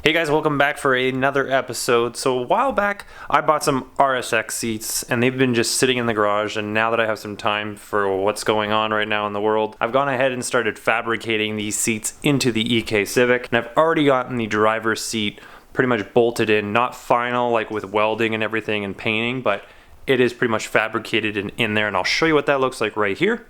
Hey guys, welcome back for another episode. So a while back, I bought some RSX seats and they've been just sitting in the garage, and now that I have some time for what's going on right now in the world, I've gone ahead and started fabricating these seats into the EK Civic, and I've already gotten the driver's seat pretty much bolted in, not final like with welding and everything and painting, but it is pretty much fabricated in there, and I'll show you what that looks like right here.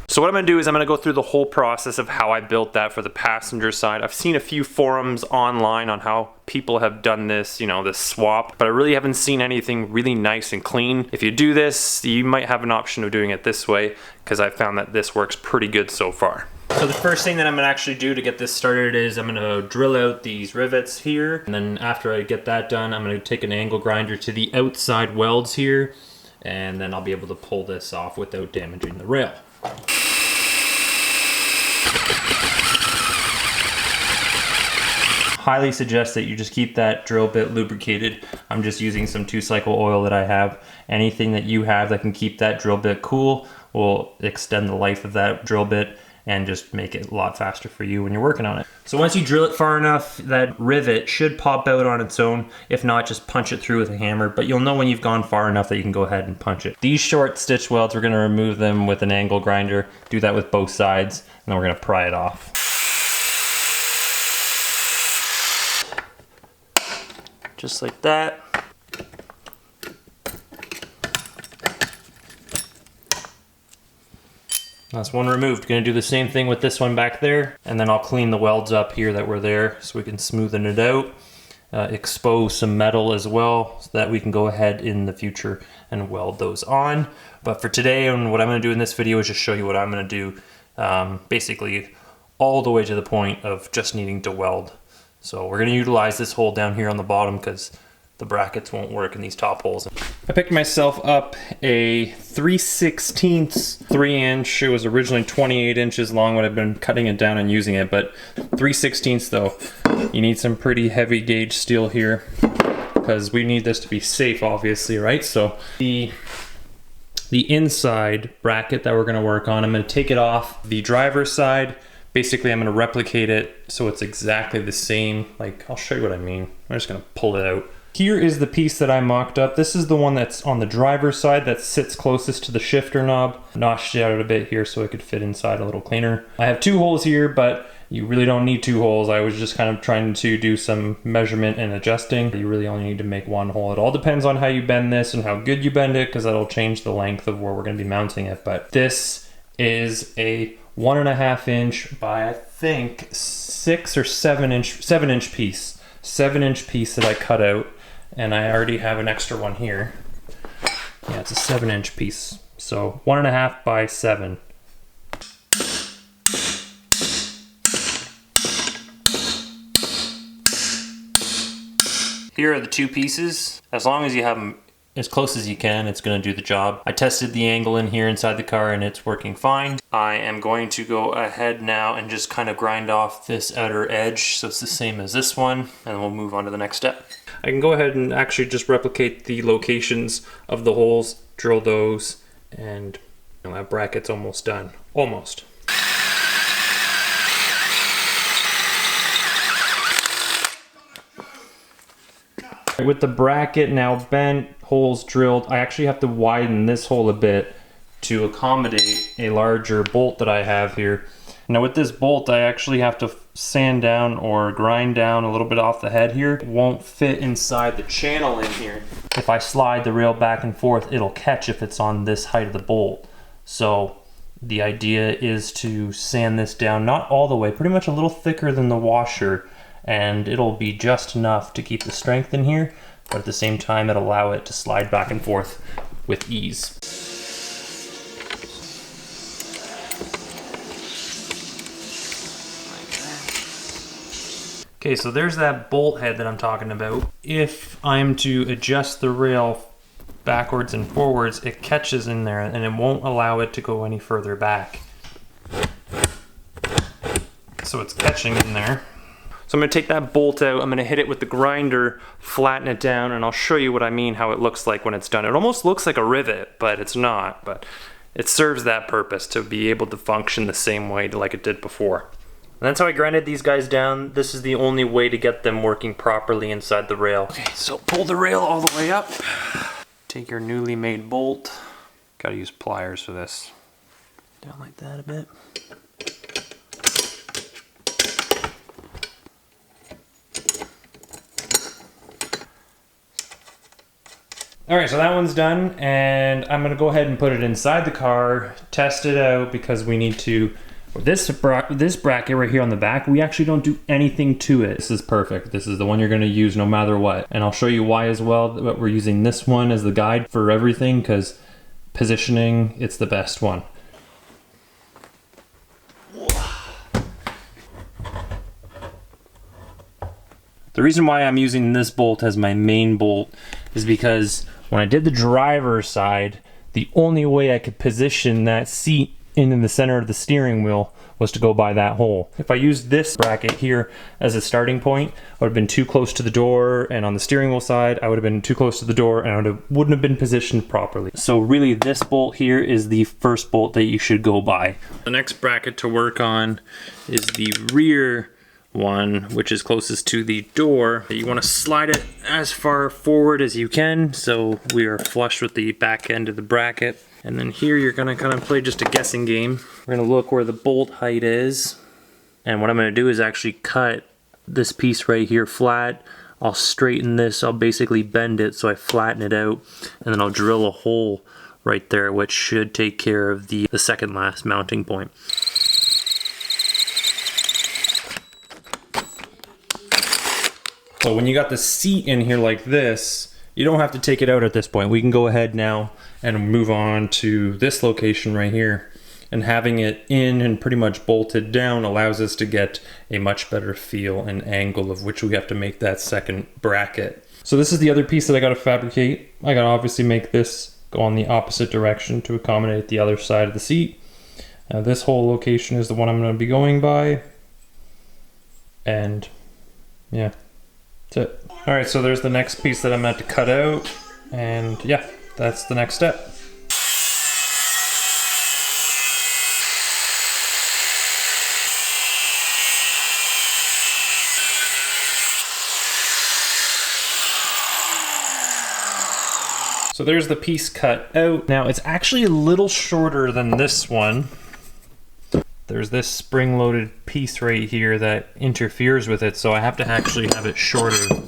So what I'm going to do is I'm going to go through the whole process of how I built that for the passenger side. I've seen a few forums online on how people have done this, you know, this swap, but I really haven't seen anything really nice and clean. If you do this, you might have an option of doing it this way, because I found that this works pretty good so far. So the first thing that I'm going to actually do to get this started is I'm going to drill out these rivets here, and then after I get that done, I'm going to take an angle grinder to the outside welds here, and then I'll be able to pull this off without damaging the rail. Highly suggest that you just keep that drill bit lubricated. I'm just using some 2-cycle oil that I have. Anything that you have that can keep that drill bit cool will extend the life of that drill bit and just make it a lot faster for you when you're working on it. So once you drill it far enough, that rivet should pop out on its own. If not, just punch it through with a hammer, but you'll know when you've gone far enough that you can go ahead and punch it. These short stitch welds, we're gonna remove them with an angle grinder. Do that with both sides, and then we're gonna pry it off. Just like that. That's one removed. Gonna do the same thing with this one back there, and then I'll clean the welds up here that were there so we can smoothen it out. Expose some metal as well so that we can go ahead in the future and weld those on. But for today, and what I'm gonna do in this video is just show you what I'm gonna do, basically all the way to the point of just needing to weld. So we're gonna utilize this hole down here on the bottom because the brackets won't work in these top holes. I picked myself up a 3/16 3-inch. It was originally 28 inches long when I've been cutting it down and using it, but 3/16 though. You need some pretty heavy gauge steel here because we need this to be safe, obviously, right? So the inside bracket that we're gonna work on, I'm gonna take it off the driver's side. Basically, I'm gonna replicate it so it's exactly the same. Like, I'll show you what I mean. I'm just gonna pull it out. Here is the piece that I mocked up. This is the one that's on the driver's side that sits closest to the shifter knob. Notched it out a bit here so it could fit inside a little cleaner. I have 2 holes here, but you really don't need 2 holes. I was just kind of trying to do some measurement and adjusting. You really only need to make 1 hole. It all depends on how you bend this and how good you bend it, because that'll change the length of where we're gonna be mounting it. But this is a 1.5 inch by, I think, 6 or 7 inch piece. 7-inch piece that I cut out, and I already have an extra one here. Yeah, it's a 7-inch piece. So 1.5 by 7. Here are the 2 pieces. As long as you have them as close as you can, it's going to do the job. I tested the angle in here inside the car and it's working fine. I am going to go ahead now and just kind of grind off this outer edge so it's the same as this one, and we'll move on to the next step. I can go ahead and actually just replicate the locations of the holes, drill those, and you know, that bracket's almost done. Almost. With the bracket now bent, holes drilled, I actually have to widen this hole a bit to accommodate a larger bolt that I have here. Now with this bolt, I actually have to sand down or grind down a little bit off the head here. It won't fit inside the channel in here. If I slide the rail back and forth, it'll catch if it's on this height of the bolt. So the idea is to sand this down, not all the way, pretty much a little thicker than the washer, and it'll be just enough to keep the strength in here, but at the same time it'll allow it to slide back and forth with ease. Okay, so there's that bolt head that I'm talking about. If I'm to adjust the rail backwards and forwards, it catches in there and it won't allow it to go any further back. So it's catching in there. So I'm gonna take that bolt out, I'm gonna hit it with the grinder, flatten it down, and I'll show you what I mean, how it looks like when it's done. It almost looks like a rivet, but it's not. But it serves that purpose, to be able to function the same way like it did before. And that's how I grinded these guys down. This is the only way to get them working properly inside the rail. Okay, so pull the rail all the way up. Take your newly made bolt. Gotta use pliers for this. Down like that a bit. All right, so that one's done, and I'm gonna go ahead and put it inside the car, test it out, because we need to, this bracket right here on the back, we actually don't do anything to it. This is perfect. This is the one you're gonna use no matter what. And I'll show you why as well, but we're using this one as the guide for everything, because positioning, it's the best one. The reason why I'm using this bolt as my main bolt is because when I did the driver's side, the only way I could position that seat in the center of the steering wheel was to go by that hole. If I used this bracket here as a starting point, I would have been too close to the door, and on the steering wheel side, I would have been too close to the door, and I wouldn't have been positioned properly. So really, this bolt here is the first bolt that you should go by. The next bracket to work on is the rear one, which is closest to the door. You want to slide it as far forward as you can, so we are flush with the back end of the bracket. And then here you're gonna kind of play just a guessing game. We're gonna look where the bolt height is, and what I'm gonna do is actually cut this piece right here flat. I'll straighten this, I'll basically bend it so I flatten it out, and then I'll drill a hole right there, which should take care of the second last mounting point. So when you got the seat in here like this, you don't have to take it out at this point. We can go ahead now and move on to this location right here. And having it in and pretty much bolted down allows us to get a much better feel and angle of which we have to make that second bracket. So this is the other piece that I got to fabricate. I got to obviously make this go on the opposite direction to accommodate the other side of the seat. This whole location is the one I'm going to be going by. And yeah. That's it. All right, so there's the next piece that I'm going to have to cut out, and yeah, that's the next step. So there's the piece cut out. Now it's actually a little shorter than this one. There's this spring-loaded piece right here that interferes with it, so I have to actually have it shorter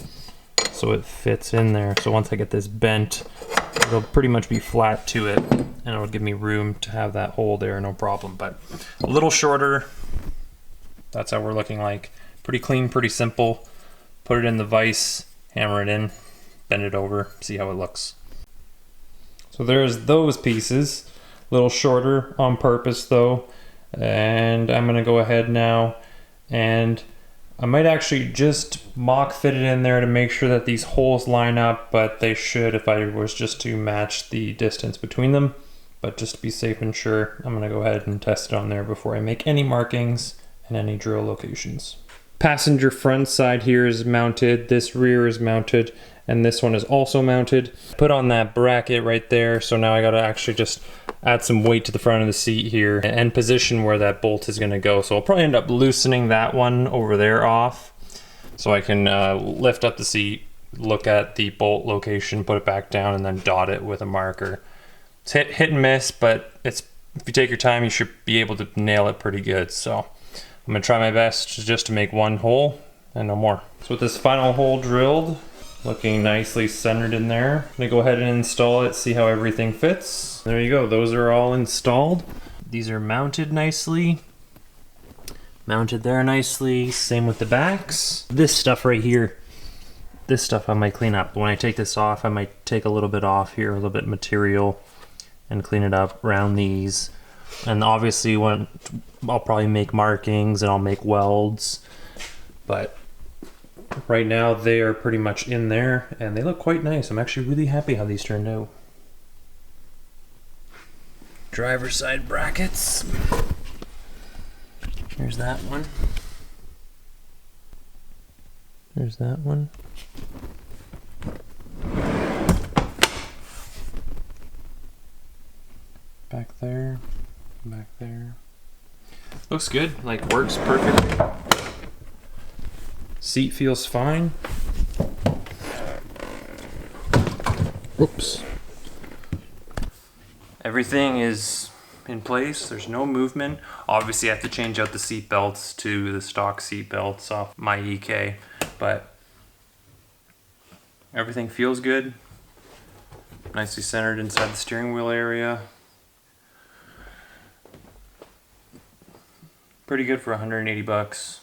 so it fits in there. So once I get this bent, it'll pretty much be flat to it, and it'll give me room to have that hole there, no problem. But a little shorter, that's how we're looking like. Pretty clean, pretty simple. Put it in the vise, hammer it in, bend it over, see how it looks. So there's those pieces, a little shorter on purpose though. And I'm gonna go ahead now, and I might actually just mock fit it in there to make sure that these holes line up, but they should if I was just to match the distance between them. But just to be safe and sure, I'm gonna go ahead and test it on there before I make any markings and any drill locations. Passenger front side here is mounted, this rear is mounted, and this one is also mounted. Put on that bracket right there, so now I gotta actually just add some weight to the front of the seat here and position where that bolt is gonna go. So I'll probably end up loosening that one over there off, so I can lift up the seat, look at the bolt location, put it back down, and then dot it with a marker. It's hit and miss, but if you take your time, you should be able to nail it pretty good. So I'm gonna try my best just to make one hole and no more. So with this final hole drilled, looking nicely centered in there, I'm gonna go ahead and install it, see how everything fits. There you go, those are all installed. These are mounted nicely. Mounted there nicely, same with the backs. This stuff right here, this stuff I might clean up. When I take this off, I might take a little bit off here, a little bit of material, and clean it up around these. And obviously when I'll probably make markings and I'll make welds, but right now they are pretty much in there and they look quite nice. I'm actually really happy how these turned out. Driver's side brackets. Here's that one. There's that one. Back there, back there. Looks good, like works perfectly. Seat feels fine. Oops. Everything is in place, there's no movement. Obviously I have to change out the seat belts to the stock seat belts off my EK, but everything feels good. Nicely centered inside the steering wheel area. Pretty good for 180 bucks.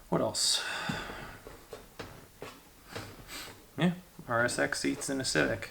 What else? Yeah, RSX seats in a Civic.